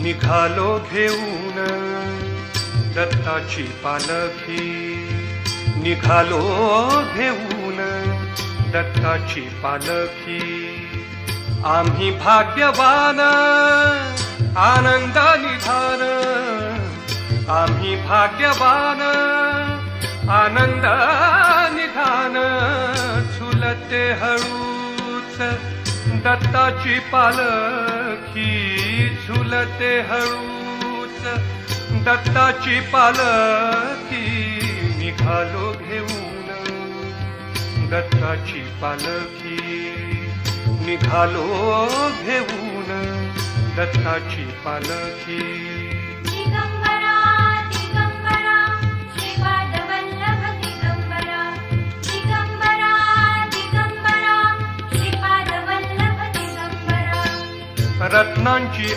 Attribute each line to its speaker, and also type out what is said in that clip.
Speaker 1: निघालो घेऊन दत्ताची पालखी, निघालो घेऊन दत्ताची पालखी। आम्ही भाग्यवान आनंद निधान, आम्ही भाग्यवान आनंद निधान। झुलते हळूच दत्ताची पालखी, झुलते हळूच दत्ताची पालखी। निघालो घेऊन दत्ताची पालखी, निघालो घेऊन दत्ताची पालखी।
Speaker 2: दिगंबरा दिगंबरा श्रीपाद वल्लभ दिगंबरा, दिगंबरा दिगंबरा श्रीपाद वल्लभ दिगंबरा।
Speaker 1: रत्नांची